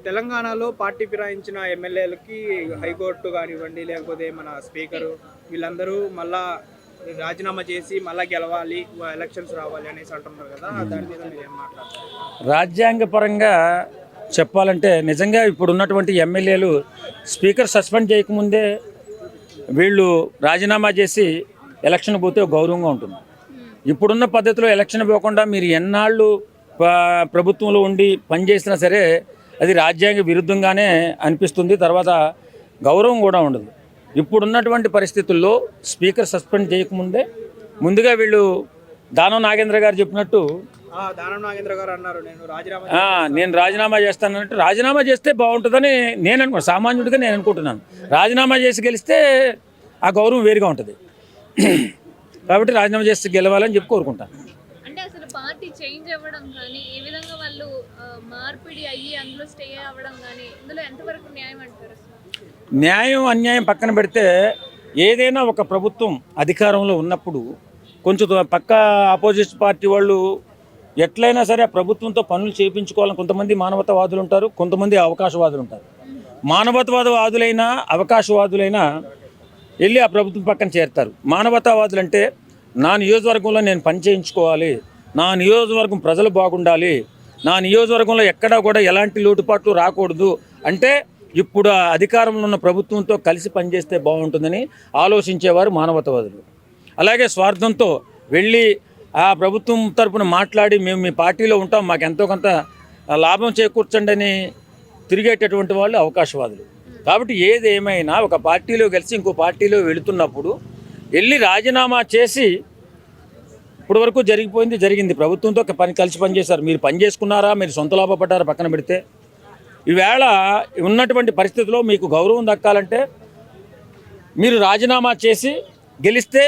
తెలంగాణలో పార్టీ ఫిరాయించిన ఎమ్మెల్యేలకి హైకోర్టు కానివ్వండి, లేకపోతే మన స్పీకరు వీళ్ళందరూ మళ్ళా రాజీనామా చేసి మళ్ళా గెలవాలి, ఎలక్షన్స్ రావాలి అనేసి అంటున్నారు కదా, దాని మీద మీరు ఏం మాట్లాడతారు? రాజ్యాంగపరంగా చెప్పాలంటే నిజంగా ఇప్పుడు ఉన్నటువంటి ఎమ్మెల్యేలు స్పీకర్ సస్పెండ్ చేయకముందే వీళ్ళు రాజీనామా చేసి ఎలక్షన్ పోతే గౌరవంగా ఉంటుంది. ఇప్పుడున్న పద్ధతిలో ఎలక్షన్ పోకుండా మీరు ఎన్నాళ్ళు ప్రభుత్వంలో ఉండి పనిచేసినా సరే అది రాజ్యాంగ విరుద్ధంగానే అనిపిస్తుంది. తర్వాత గౌరవం కూడా ఉండదు. ఇప్పుడున్నటువంటి పరిస్థితుల్లో స్పీకర్ సస్పెండ్ చేయకముందే ముందుగా వీళ్ళు దానం నాగేంద్ర గారు చెప్పినట్టు దానం నాగేంద్ర గారు అన్నారు, నేను రాజీనామా చేస్తానంటే రాజీనామా చేస్తే బాగుంటుందని సామాన్యుడిగా నేను అనుకుంటున్నాను. రాజీనామా చేసి గెలిస్తే ఆ గౌరవం వేరుగా ఉంటుంది. కాబట్టి రాజీనామా చేసి గెలవాలని చెప్పి కోరుకుంటాను. అంటే అసలు పార్టీ చేంజ్ అవ్వడం కానీ ఈ విధంగా వాళ్ళు మార్పిడి అయ్యి అందులో స్టే అవ్వడం కానీ ఇందులో ఎంతవరకు న్యాయం అంటారు? న్యాయం అన్యాయం పక్కన పెడితే ఏదైనా ఒక ప్రభుత్వం అధికారంలో ఉన్నప్పుడు కొంచెం పక్క ఆపోజిట్ పార్టీ వాళ్ళు ఎట్లయినా సరే ఆ ప్రభుత్వంతో పనులు చేయించుకోవాలని కొంతమంది మానవతావాదులు ఉంటారు, కొంతమంది అవకాశవాదులు ఉంటారు. మానవతావాదులైనా అవకాశవాదులైనా వెళ్ళి ఆ ప్రభుత్వం పక్కన చేరుతారు. మానవతావాదులు అంటే నా నియోజకవర్గంలో నేను పని చేయించుకోవాలి, నా నియోజకవర్గం ప్రజలు బాగుండాలి, నా నియోజకవర్గంలో ఎక్కడా కూడా ఎలాంటి లోటుపాట్లు రాకూడదు అంటే ఇప్పుడు అధికారంలో ఉన్న ప్రభుత్వంతో కలిసి పనిచేస్తే బాగుంటుందని ఆలోచించేవారు మానవతావాదులు. అలాగే స్వార్థంతో వెళ్ళి ఆ ప్రభుత్వం తరపున మాట్లాడి మేము మీ పార్టీలో ఉంటాం, మాకు ఎంతో కొంత లాభం చేకూర్చండి అని తిరిగేటటువంటి వాళ్ళు అవకాశవాదులు. కాబట్టి ఏదేమైనా ఒక పార్టీలో కలిసి ఇంకో పార్టీలో వెళుతున్నప్పుడు వెళ్ళి రాజీనామా చేసి ఇప్పటి వరకు జరిగింది. ప్రభుత్వంతో కలిసి పనిచేశారు. మీరు పని చేసుకున్నారా, మీరు సొంత లాభపడ్డారా పక్కన పెడితే ఈవేళ ఉన్నటువంటి పరిస్థితుల్లో మీకు గౌరవం దక్కాలంటే మీరు రాజీనామా చేసి గెలిస్తే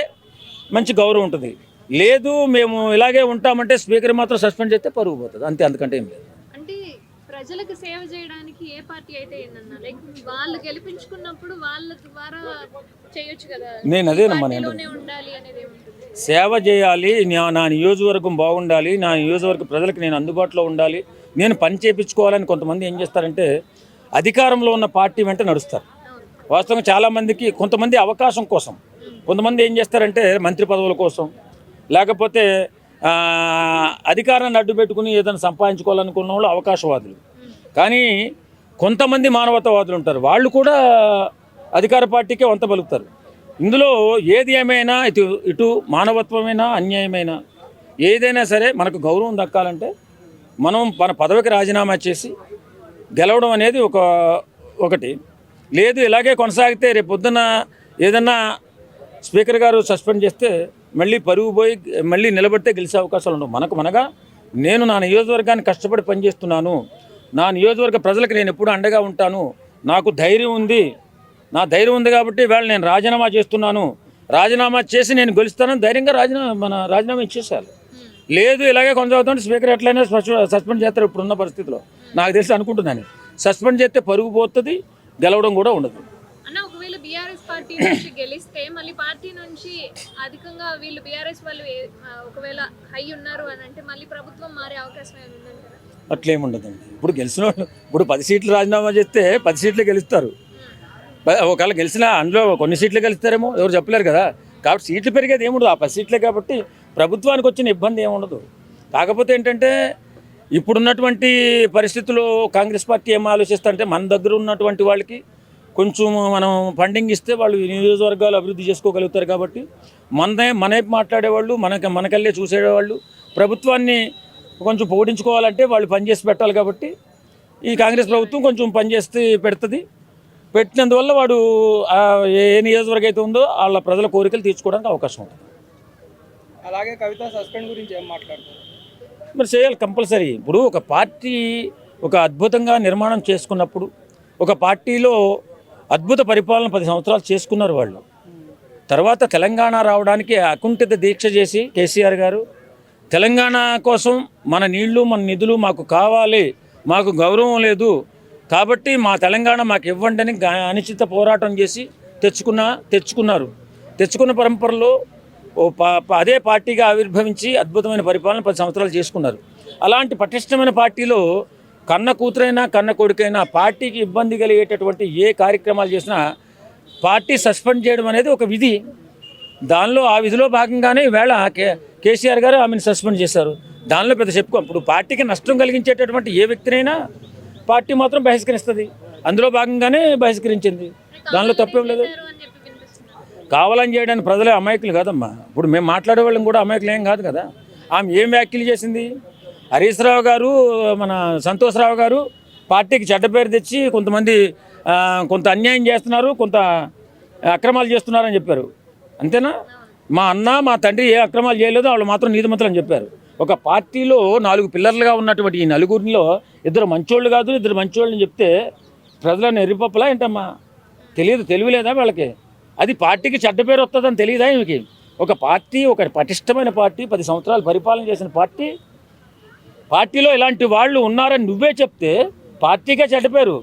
మంచి గౌరవం ఉంటుంది. లేదు మేము ఇలాగే ఉంటామంటే స్పీకర్ మాత్రం సస్పెండ్ చేస్తే పరుగు పోతుంది, అంతే, అందుకంటే ఏం లేదు. అంటే ప్రజలకు సేవ చేయడానికి ఏ పార్టీ అయితే ఏందన్నా లైక్ వాళ్ళు గెలిపించుకున్నప్పుడు వాళ్ళ ద్వారా చేయొచ్చు కదా. నేను అదేనమ్మా, ఉండాలి అనేది సేవ చేయాలి, నా నియోజకవర్గం బాగుండాలి, నా నియోజకవర్గ ప్రజలకు నేను అందుబాటులో ఉండాలి, నేను పని చేయించుకోవాలని కొంతమంది ఏం చేస్తారంటే అధికారంలో ఉన్న పార్టీ వెంట నడుస్తారు. వాస్తవంగా చాలామందికి కొంతమంది అవకాశం కోసం, కొంతమంది ఏం చేస్తారంటే మంత్రి పదవుల కోసం లేకపోతే అధికారాన్ని అడ్డు పెట్టుకుని ఏదైనా సంపాదించుకోవాలనుకున్న వాళ్ళు అవకాశవాదులు. కానీ కొంతమంది మానవతావాదులు ఉంటారు, వాళ్ళు కూడా అధికార పార్టీకే వంత పలుకుతారు. ఇందులో ఏది ఏమైనా ఇటు మానవత్వమైనా అన్యాయమైనా ఏదైనా సరే మనకు గౌరవం దక్కాలంటే మనం మన పదవికి రాజీనామా చేసి గెలవడం అనేది ఒకటి. లేదు ఇలాగే కొనసాగితే రేపు పొద్దున్న ఏదన్నా స్పీకర్ గారు సస్పెండ్ చేస్తే మళ్ళీ పరుగు పోయి మళ్ళీ నిలబడితే గెలిచే అవకాశాలు ఉండవు. మనగా నేను నా నియోజకవర్గాన్ని కష్టపడి పనిచేస్తున్నాను, నా నియోజకవర్గ ప్రజలకు నేను ఎప్పుడు అండగా ఉంటాను, నాకు ధైర్యం ఉంది, నా ధైర్యం ఉంది కాబట్టి వేళ నేను రాజీనామా చేస్తున్నాను, రాజీనామా చేసి నేను గెలుస్తానని ధైర్యంగా రాజీనామా ఇచ్చేసేయాలి. లేదు ఇలాగే కొనసాగుతుంటే స్పీకర్ ఎట్లయినా సస్పెండ్ చేస్తారు ఇప్పుడున్న పరిస్థితిలో, నాకు తెలిసి అనుకుంటున్నాను. సస్పెండ్ చేస్తే పరుగు పోతుంది, గెలవడం కూడా ఉండదు. ఒకవేళ బీఆర్ఎస్ పార్టీ నుంచి గెలిస్తే మళ్ళీ పార్టీ నుంచి అధికంగా వీళ్ళు బీఆర్ఎస్ వాళ్ళు ఒకవేళ హై ఉన్నారు అని అంటే మళ్ళీ ప్రభుత్వం మారే అవకాశం ఏముందంటారా? అట్లేముండదండి. ఇప్పుడు గెలిచిన వాళ్ళు ఇప్పుడు 10 సీట్లు రాజీనామా చేస్తే 10 సీట్లు గెలుస్తారు. ఒకవేళ గెలిచినా అందులో కొన్ని సీట్లు గెలుస్తారేమో ఎవరు చెప్పలేరు కదా. కాబట్టి సీట్లు పెరిగేది ఏముండదు, ఆ 10 సీట్లే కాబట్టి ప్రభుత్వానికి వచ్చిన ఇబ్బంది ఏముండదు. కాకపోతే ఏంటంటే ఇప్పుడున్నటువంటి పరిస్థితుల్లో కాంగ్రెస్ పార్టీ ఏం ఆలోచిస్తుంటే మన దగ్గర ఉన్నటువంటి వాళ్ళకి కొంచెం మనం ఫండింగ్ ఇస్తే వాళ్ళు నియోజకవర్గాలు అభివృద్ధి చేసుకోగలుగుతారు. కాబట్టి మనమే మాట్లాడేవాళ్ళు, మనకల్లే చూసేవాళ్ళు ప్రభుత్వాన్ని కొంచెం పోడించుకోవాలంటే వాళ్ళు పనిచేసి పెట్టాలి. కాబట్టి ఈ కాంగ్రెస్ ప్రభుత్వం కొంచెం పనిచేసి పెడుతుంది. పెట్టినందువల్ల వాడు ఏ నియోజకవర్గం అయితే ఉందో వాళ్ళ ప్రజల కోరికలు తీర్చుకోవడానికి అవకాశం ఉంటుంది. అలాగే కవిత సస్పెండ్ గురించి ఏం మాట్లాడతారు? మరి చేయాలి కంపల్సరీ. ఇప్పుడు ఒక పార్టీ ఒక అద్భుతంగా నిర్మాణం చేసుకున్నప్పుడు ఒక పార్టీలో అద్భుత పరిపాలన 10 సంవత్సరాలు చేసుకున్నారు వాళ్ళు. తర్వాత తెలంగాణ రావడానికి అకుంఠిత దీక్ష చేసి కేసీఆర్ గారు తెలంగాణ కోసం మన నీళ్లు మన నిధులు మాకు కావాలి, మాకు గౌరవం లేదు కాబట్టి మా తెలంగాణ మాకు ఇవ్వండి అని అనిశ్చిత పోరాటం చేసి తెచ్చుకున్నారు. తెచ్చుకున్న పరంపరలో అదే పార్టీగా ఆవిర్భవించి అద్భుతమైన పరిపాలన 10 సంవత్సరాలు చేసుకున్నారు. అలాంటి పటిష్టమైన పార్టీలో కన్న కూతురైనా కన్న కొడుకైనా పార్టీకి ఇబ్బంది కలిగేటటువంటి ఏ కార్యక్రమాలు చేసినా పార్టీ సస్పెండ్ చేయడం అనేది ఒక విధి. దానిలో ఆ విధిలో భాగంగానే ఈవేళ కేసీఆర్ గారు ఆమెను సస్పెండ్ చేశారు. దానిలో పెద్ద చెప్పుకో. ఇప్పుడు పార్టీకి నష్టం కలిగించేటటువంటి ఏ వ్యక్తినైనా పార్టీ మాత్రం బహిష్కరిస్తుంది. అందులో భాగంగానే బహిష్కరించింది. దానిలో తప్పేం లేదు. అని చెప్పి వినిపిస్తున్నారు. కావాలని చేయడానికి ప్రజలే అమాయకులు కాదమ్మా. ఇప్పుడు మేము మాట్లాడే వాళ్ళం కూడా అమాయకులు ఏం కాదు కదా. ఆమె ఏం వ్యాఖ్యలు చేసింది? హరీష్ రావు గారు, మన సంతోష్రావు గారు పార్టీకి చెడ్డ పేరు తెచ్చి కొంతమంది కొంత అన్యాయం చేస్తున్నారు, కొంత అక్రమాలు చేస్తున్నారని చెప్పారు. అంతేనా? మా అన్న మా తండ్రి ఏ అక్రమాలు చేయలేదో వాళ్ళు మాత్రం నీతిమంతులు అని చెప్పారు. ఒక పార్టీలో 4 పిల్లర్లుగా ఉన్నటువంటి ఈ నలుగురిలో ఇద్దరు మంచోళ్ళు కాదు, ఇద్దరు మంచోళ్ళని చెప్తే ప్రజలను ఎర్రిపప్పులా ఏంటమ్మా? తెలియదు, తెలియలేదా వాళ్ళకి? అది పార్టీకి చెడ్డ పేరు వస్తుందని తెలియదా ఈమెకి? ఒక పార్టీ, ఒక పటిష్టమైన పార్టీ, 10 సంవత్సరాలు పరిపాలన చేసిన పార్టీలో ఇలాంటి వాళ్ళు ఉన్నారని నువ్వే చెప్తే పార్టీకే చెడ్డ పేరు.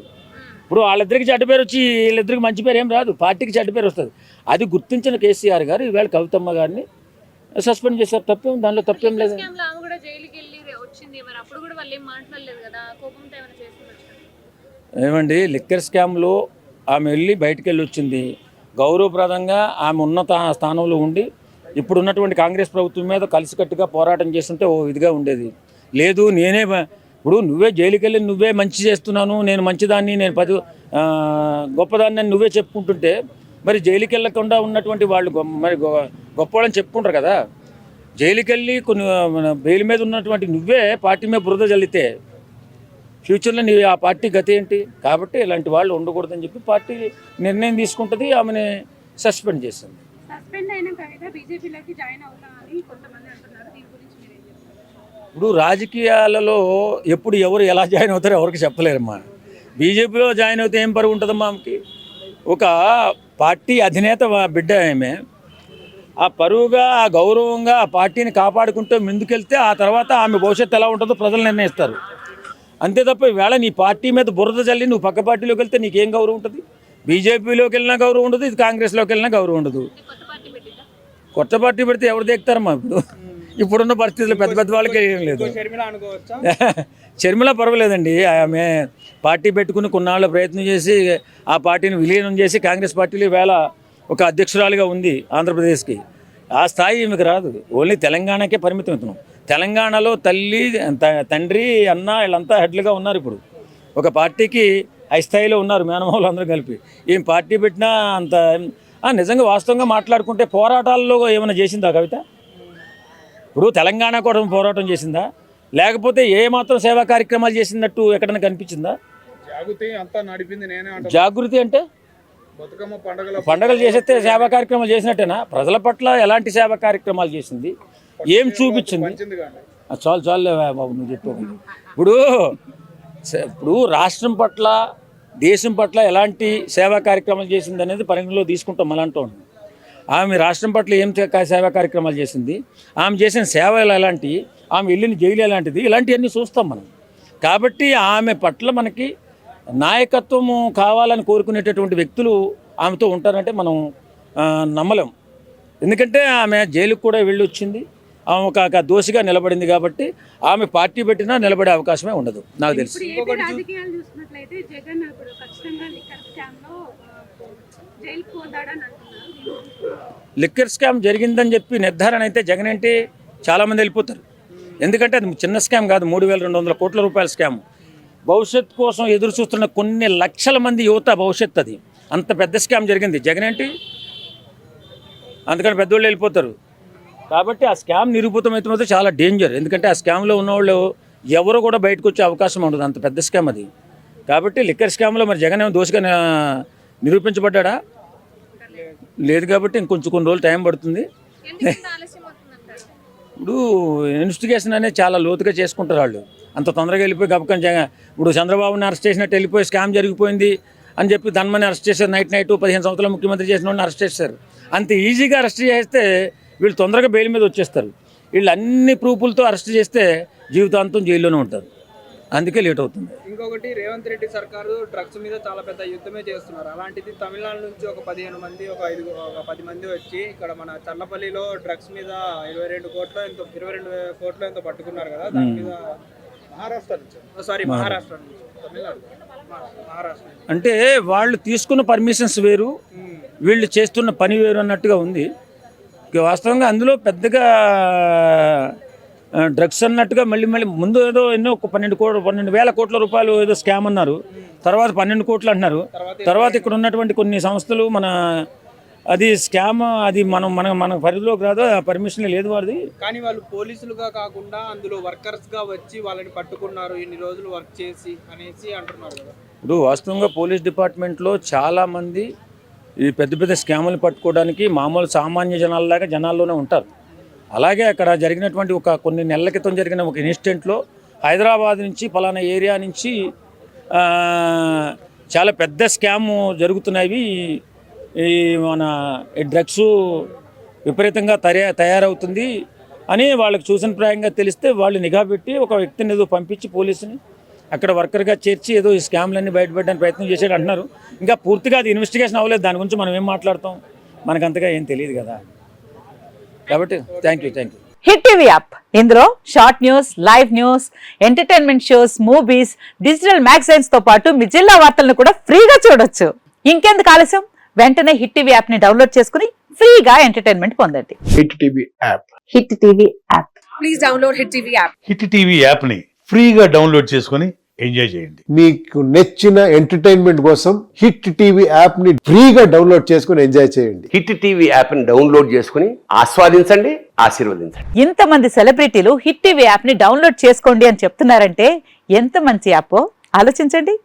ఇప్పుడు వాళ్ళిద్దరికి చెడ్డ పేరు వచ్చి వీళ్ళిద్దరికి మంచి పేరు ఏం రాదు, పార్టీకి చెడ్డ పేరు వస్తుంది. అది గుర్తించిన కేసీఆర్ గారు ఈవేళ కవితమ్మ గారిని సస్పెండ్ చేశారు. తప్పేం, దానిలో తప్పేం లేదు. స్కామ్లో ఆమె కూడా జైలుకి వెళ్ళి వచ్చింది. మరి అప్పుడు కూడా వాళ్ళు ఏం మాట్లాడలేదు కదా, కోపంతో ఏమైనా చేస్తున్నారు? ఏమండి, లిక్కర్ స్కామ్లో ఆమె వెళ్ళి బయటికి వెళ్ళి వచ్చింది. గౌరవప్రదంగా ఆమె ఉన్నత స్థానంలో ఉండి ఇప్పుడు ఉన్నటువంటి కాంగ్రెస్ ప్రభుత్వం మీద కలిసికట్టుగా పోరాటం చేస్తుంటే ఓ ఇదిగా ఉండేది. లేదు నేనే ఇప్పుడు నువ్వే జైలుకి వెళ్ళి నువ్వే మంచి చేస్తున్నాను, నేను మంచిదాన్ని, నేను గొప్పదాన్ని అని నువ్వే చెప్పుకుంటుంటే మరి జైలుకి వెళ్ళకుండా ఉన్నటువంటి వాళ్ళు మరి గొప్పవాళ్ళని చెప్పుకుంటారు కదా. జైలుకి వెళ్ళి కొన్ని బెయిల్ మీద ఉన్నటువంటి నువ్వే పార్టీ మీద బురద జల్లితే ఫ్యూచర్లో నీ ఆ పార్టీ గతి ఏంటి? కాబట్టి ఇలాంటి వాళ్ళు ఉండకూడదని చెప్పి పార్టీ నిర్ణయం తీసుకుంటుంది. ఆమెని సస్పెండ్ చేసింది. సస్పెండ్ అయిన కవిత బీజేపీలోకి జాయిన్ అవుతామని కొంతమంది అంటున్నారు. దీని గురించి మీరు ఏం చెప్తారు? ఇప్పుడు రాజకీయాలలో ఎప్పుడు ఎవరు ఎలా జాయిన్ అవుతారో ఎవరికి చెప్పలేరమ్మా. బీజేపీలో జాయిన్ అవుతే ఏం పరువు ఉంటుందమ్మా ఆమెకి? ఒక పార్టీ అధినేత బిడ్డ ఆమె. ఆ పరువుగా, ఆ గౌరవంగా ఆ పార్టీని కాపాడుకుంటూ ముందుకెళ్తే ఆ తర్వాత ఆమె భవిష్యత్తు ఎలా ఉంటుందో ప్రజలు నిర్ణయిస్తారు. అంతే తప్ప ఈవేళ నీ పార్టీ మీద బురద జల్లి నువ్వు పక్క పార్టీలోకి వెళ్తే నీకేం గౌరవం ఉంటుంది? బీజేపీలోకి వెళ్ళినా గౌరవం ఉండదు, ఇది కాంగ్రెస్లోకి వెళ్ళినా గౌరవం ఉండదు. కొత్త పార్టీ పెట్టిందా? కొత్త పార్టీ పెడితే ఎవరు దేకుతారమ్మా? ఇప్పుడున్న పరిస్థితుల్లో పెద్ద పెద్ద వాళ్ళకి ఏం లేదు. షర్మిల అనుకోవచ్చా? షర్మిల పర్వాలేదండి. ఆమె పార్టీ పెట్టుకుని కొన్నాళ్ళు ప్రయత్నం చేసి ఆ పార్టీని విలీనం చేసి కాంగ్రెస్ పార్టీలో వేళ ఒక అధ్యక్షురాలుగా ఉంది ఆంధ్రప్రదేశ్కి. ఆ స్థాయి ఈమెకు రాదు. ఓన్లీ తెలంగాణకే పరిమితం అవుతున్నాం. తెలంగాణలో తల్లి, తండ్రి, అన్న వీళ్ళంతా హెడ్లుగా ఉన్నారు. ఇప్పుడు ఒక పార్టీకి హై స్థాయిలో ఉన్నారు మేనమావులు అందరూ కలిపి. ఏం పార్టీ పెట్టినా అంత నిజంగా వాస్తవంగా మాట్లాడుకుంటే పోరాటాల్లో ఏమైనా చేసిందా కవిత? ఇప్పుడు తెలంగాణ కూడా పోరాటం చేసిందా? లేకపోతే ఏ మాత్రం సేవా కార్యక్రమాలు చేసినట్టు ఎక్కడైనా కనిపించిందా? జాగృతి అంతా నడిపింది నేనే అంట. జాగృతి అంటే బతుకమ్మ పండగలు చేసేస్తే సేవా కార్యక్రమాలు చేసినట్టేనా? ప్రజల పట్ల ఎలాంటి సేవా కార్యక్రమాలు చేసింది? ఏం చూపించింది? చాలు చాలు బాబు నువ్వు చెప్పావు. ఇప్పుడు రాష్ట్రం పట్ల, దేశం పట్ల ఎలాంటి సేవా కార్యక్రమాలు చేసింది అనేది పరిగణలో తీసుకుంటాం అలాంటి. ఆమె రాష్ట్రం పట్ల ఏం సేవా కార్యక్రమాలు చేసింది, ఆమె చేసిన సేవలు ఎలాంటి, ఆమె వెళ్ళిన జైలు ఎలాంటిది, ఇలాంటివన్నీ చూస్తాం మనం. కాబట్టి ఆమె పట్ల మనకి నాయకత్వము కావాలని కోరుకునేటటువంటి వ్యక్తులు ఆమెతో ఉంటారంటే మనం నమ్మలేం. ఎందుకంటే ఆమె జైలుకు కూడా వెళ్ళి వచ్చింది. ఆమె ఒక దోషిగా నిలబడింది కాబట్టి ఆమె పార్టీ పెట్టినా నిలబడే అవకాశమే ఉండదు నాకు తెలిసి. ఇప్పుడు ఏపీ రాజకీయాలు చూసినట్లయితే జగన్ ఇప్పుడు ఖచ్చితంగా లిక్కర్ స్కామ్లో జైలుకు పోతాడని అంటున్నారు. లిక్కర్ స్కామ్ జరిగిందని చెప్పి నిర్ధారణ అయితే జగన్ అంటే చాలామంది వెళ్ళిపోతారు. ఎందుకంటే అది చిన్న స్కామ్ కాదు, 3,200 కోట్ల రూపాయల స్కామ్. భవిష్యత్తు కోసం ఎదురు చూస్తున్న కొన్ని లక్షల మంది యువత భవిష్యత్తు. అది అంత పెద్ద స్కామ్ జరిగింది. జగన్ ఏంటి అందుకని పెద్దోళ్ళు వెళ్ళిపోతారు. కాబట్టి ఆ స్కామ్ నిరూపితమైతే చాలా డేంజర్. ఎందుకంటే ఆ స్కామ్లో ఉన్నవాళ్ళు ఎవరు కూడా బయటకు వచ్చే అవకాశం ఉండదు, అంత పెద్ద స్కామ్ అది. కాబట్టి లిక్కర్ స్కామ్లో మరి జగన్ ఏమో దోషిగా నిరూపించబడ్డా? లేదు. కాబట్టి ఇంకొంచెం కొన్ని రోజులు టైం పడుతుంది. ఇప్పుడు ఇన్వెస్టిగేషన్ అనేది చాలా లోతుగా చేసుకుంటారు వాళ్ళు. అంత తొందరగా వెళ్ళిపోయి గబకం ఇప్పుడు చంద్రబాబుని అరెస్ట్ చేసినట్టు వెళ్ళిపోయి స్కామ్ జరిగిపోయింది అని చెప్పి ధన్మని అరెస్ట్ చేశారు. నైట్ 15 సంవత్సరాలు ముఖ్యమంత్రి చేసిన వాళ్ళని అరెస్ట్ చేశారు. అంత ఈజీగా అరెస్ట్ చేస్తే వీళ్ళు తొందరగా బెయిల్ మీద వచ్చేస్తారు. వీళ్ళు అన్ని ప్రూఫ్లతో అరెస్ట్ చేస్తే జీవితాంతం జైల్లోనే ఉంటారు. అందుకే లేట్ అవుతుంది. ఇంకొకటి, రేవంత్ రెడ్డి సర్కారు డ్రగ్స్ మీద చాలా పెద్ద యుద్ధమే చేస్తున్నారు. అలాంటిది తమిళనాడు నుంచి ఒక 15 మంది, ఒక 10 మంది వచ్చి ఇక్కడ మన చల్లపల్లిలో డ్రగ్స్ మీద 22 కోట్లు ఎంతో పట్టుకున్నారు కదా. దాని మీద సారీ మహారాష్ట్ర నుంచి, తమిళనాడు మహారాష్ట్ర నుంచి. అంటే వాళ్ళు తీసుకున్న పర్మిషన్స్ వేరు, వీళ్ళు చేస్తున్న పని వేరు అన్నట్టుగా ఉంది. ఇక వాస్తవంగా అందులో పెద్దగా డ్రగ్స్ అన్నట్టుగా మళ్ళీ ముందు ఏదో ఎన్నో 12,000 కోట్ల రూపాయలు ఏదో స్కామ్ అన్నారు, తర్వాత 12 కోట్లు అంటున్నారు. తర్వాత ఇక్కడ ఉన్నటువంటి కొన్ని సంస్థలు అది స్కామ్, అది మన పరిధిలోకి రాదు, ఆ పర్మిషన్ లేదు వారిది. కానీ వాళ్ళు పోలీసులుగా కాకుండా అందులో వర్కర్స్గా వచ్చి వాళ్ళని పట్టుకున్నారు, ఇన్ని రోజులు వర్క్ చేసి అనేసి అంటున్నారు కదా. ఇప్పుడు వాస్తవంగా పోలీస్ డిపార్ట్మెంట్లో చాలామంది ఈ పెద్ద పెద్ద స్కాములు పట్టుకోవడానికి మామూలు సామాన్య జనాల్లాగా జనాల్లోనే ఉంటారు. అలాగే అక్కడ జరిగినటువంటి కొన్ని నెలల క్రితం జరిగిన ఒక ఇన్సిడెంట్లో హైదరాబాద్ నుంచి పలానా ఏరియా నుంచి చాలా పెద్ద స్కామ్ జరుగుతున్నాయి, ఈ మన డ్రగ్స్ విపరీతంగా తయారవుతుంది అని వాళ్ళకి చూసిన ప్రాయంగా తెలిస్తే వాళ్ళు నిఘా పెట్టి ఒక వ్యక్తిని ఏదో పంపించి పోలీసుని అక్కడ వర్కర్గా చేర్చి ఏదో ఈ స్కామ్లన్నీ బయటపెట్టడానికి ప్రయత్నం చేసాడు అంటున్నారు. ఇంకా పూర్తిగా అది ఇన్వెస్టిగేషన్ అవ్వలేదు, దాని గురించి మనం ఏం మాట్లాడతాం, మనకు అంతగా ఏం తెలియదు కదా. కాబట్టి thank you. Hit TV app, ఇందులో short news, live news, entertainment shows, movies, digital magazines తో పాటు మీ జిల్లా వార్తలను కూడా ఫ్రీగా చూడొచ్చు. ఇంకెందుకు ఆలస్యం, వెంటనే హిట్ టీవీ యాప్ ని డౌన్లోడ్ చేసుకుని ఫ్రీగా ఎంటర్టైన్మెంట్ పొందండి. Hit TV app. Hit TV app. Please download hit TV app. Hit TV app ని ఫ్రీగా డౌన్లోడ్ చేసుకొని ఎంజాయ్ చేయండి. మీకు నచ్చిన ఎంటర్టైన్మెంట్ కోసం హిట్ టీవీ యాప్ ని ఫ్రీగా డౌన్లోడ్ చేసుకొని ఎంజాయ్ చేయండి. హిట్ టీవీ యాప్ ని డౌన్లోడ్ చేసుకుని ఆస్వాదించండి, ఆశీర్వదించండి. ఇంతమంది సెలబ్రిటీలు హిట్ టీవీ యాప్ ని డౌన్లోడ్ చేసుకోండి అని చెప్తున్నారంటే ఎంత మంచి యాప్ ఆలోచించండి.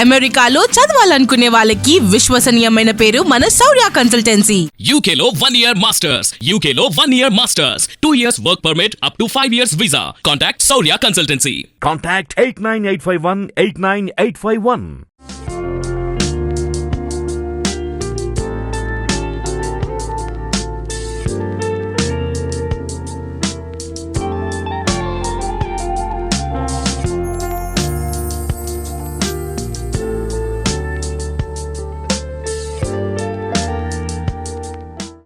అమెరికాలో చదవాలనుకునే వాళ్ళకి విశ్వసనీయమైన పేరు మన శౌర్య కన్సల్టెన్సీ. UK లో 1 year masters, UK లో 1 year masters, 2 years work permit up to 5 years visa. Contact Saurya Consultancy. Contact 89851 89851.